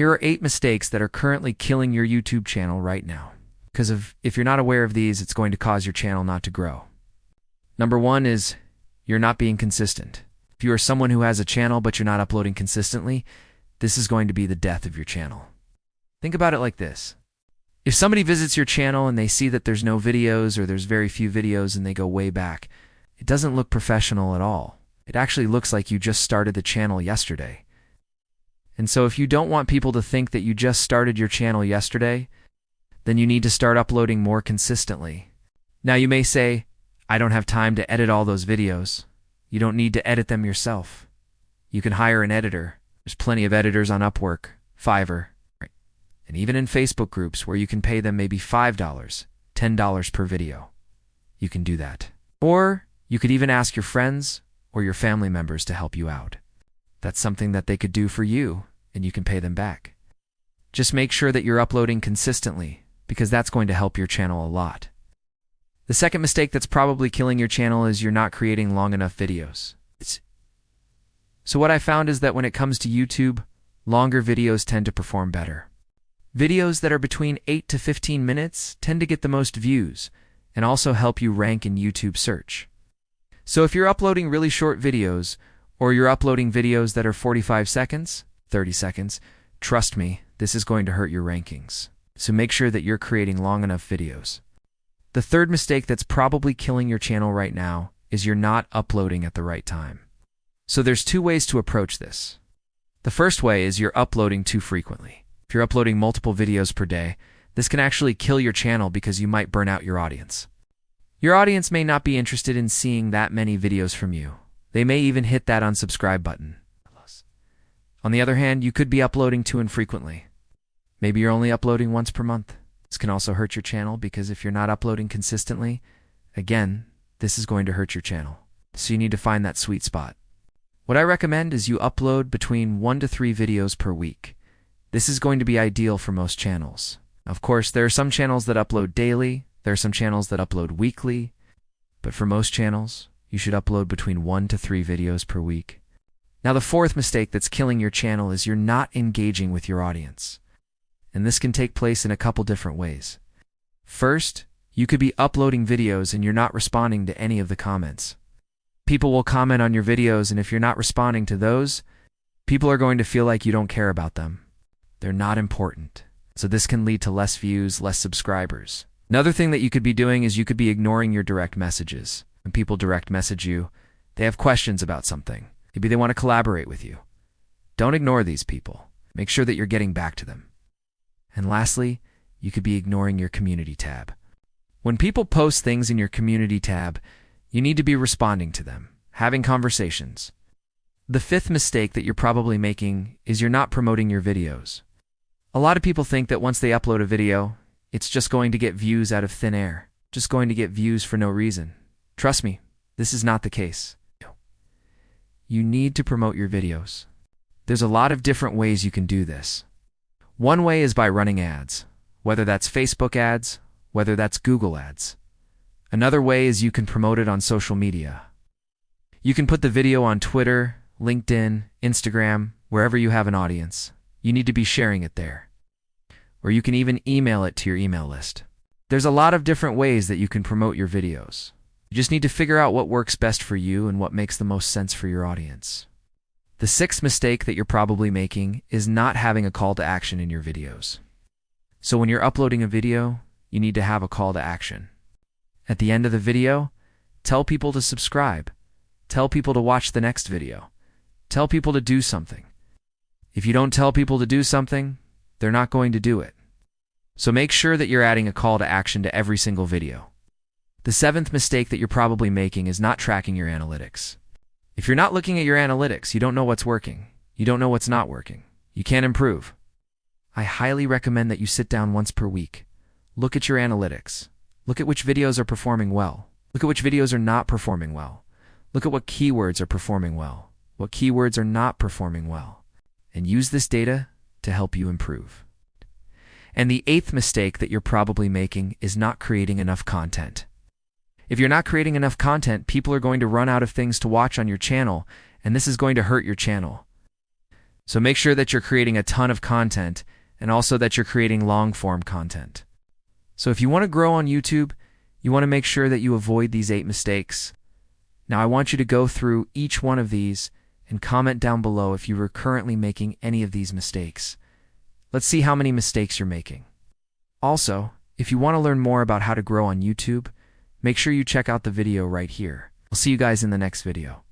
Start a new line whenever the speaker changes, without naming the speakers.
Here are 8 mistakes that are currently killing your YouTube channel right now. If you're not aware of these, it's going to cause your channel not to grow. Number 1 is you're not being consistent. If you are someone who has a channel but you're not uploading consistently, this is going to be the death of your channel. Think about it like this. If somebody visits your channel and they see that there's no videos or there's very few videos and they go way back, it doesn't look professional at all. It actually looks like you just started the channel yesterday. And so if you don't want people to think that you just started your channel yesterday, then you need to start uploading more consistently. Now you may say, I don't have time to edit all those videos. You don't need to edit them yourself. You can hire an editor. There's plenty of editors on Upwork, Fiverr, and even in Facebook groups where you can pay them maybe $5, $10 per video. You can do that. Or you could even ask your friends or your family members to help you out. That's something that they could do for you, and you can pay them back. Just make sure that you're uploading consistently, because that's going to help your channel a lot. The second mistake that's probably killing your channel is you're not creating long enough videos. So what I found is that when it comes to YouTube, longer videos tend to perform better. Videos that are between 8 to 15 minutes tend to get the most views and also help you rank in YouTube search. So if you're uploading really short videos, or you're uploading videos that are 45 seconds, 30 seconds, trust me, this is going to hurt your rankings. So make sure that you're creating long enough videos. The third mistake that's probably killing your channel right now is you're not uploading at the right time. So there's 2 ways to approach this. The first way is you're uploading too frequently. If you're uploading multiple videos per day, this can actually kill your channel because you might burn out your audience. Your audience may not be interested in seeing that many videos from you. They may even hit that unsubscribe button. On the other hand, you could be uploading too infrequently. Maybe you're only uploading once per month. This can also hurt your channel because if you're not uploading consistently, again, this is going to hurt your channel. So you need to find that sweet spot. What I recommend is you upload between 1 to 3 videos per week. This is going to be ideal for most channels. Of course, there are some channels that upload daily, there are some channels that upload weekly, but for most channels, you should upload between 1 to 3 videos per week. Now the fourth mistake that's killing your channel is you're not engaging with your audience. And this can take place in a couple different ways. First, you could be uploading videos and you're not responding to any of the comments. People will comment on your videos, and if you're not responding to those, people are going to feel like you don't care about them. They're not important. So this can lead to less views, less subscribers. Another thing that you could be doing is you could be ignoring your direct messages. When people direct message you, they have questions about something. Maybe they want to collaborate with you. Don't ignore these people. Make sure that you're getting back to them. And lastly, you could be ignoring your community tab. When people post things in your community tab, you need to be responding to them, having conversations. The fifth mistake that you're probably making is you're not promoting your videos. A lot of people think that once they upload a video, it's just going to get views out of thin air, just going to get views for no reason. Trust me, this is not the case. You need to promote your videos. There's a lot of different ways you can do this. One way is by running ads, whether that's Facebook ads, whether that's Google ads. Another way is you can promote it on social media. You can put the video on Twitter, LinkedIn, Instagram, wherever you have an audience. You need to be sharing it there. Or you can even email it to your email list. There's a lot of different ways that you can promote your videos. You just need to figure out what works best for you and what makes the most sense for your audience. The sixth mistake that you're probably making is not having a call to action in your videos. So when you're uploading a video, you need to have a call to action. At the end of the video, tell people to subscribe. Tell people to watch the next video. Tell people to do something. If you don't tell people to do something, they're not going to do it. So make sure that you're adding a call to action to every single video. The seventh mistake that you're probably making is not tracking your analytics. If you're not looking at your analytics, you don't know what's working. You don't know what's not working. You can't improve. I highly recommend that you sit down once per week. Look at your analytics. Look at which videos are performing well. Look at which videos are not performing well. Look at what keywords are performing well, what keywords are not performing well, and use this data to help you improve. And the eighth mistake that you're probably making is not creating enough content. If you're not creating enough content, people are going to run out of things to watch on your channel, and this is going to hurt your channel. So make sure that you're creating a ton of content and also that you're creating long-form content. So if you want to grow on YouTube, you want to make sure that you avoid these 8 mistakes. Now I want you to go through each one of these and comment down below if you are currently making any of these mistakes. Let's see how many mistakes you're making. Also, if you want to learn more about how to grow on YouTube, make sure you check out the video right here. I'll see you guys in the next video.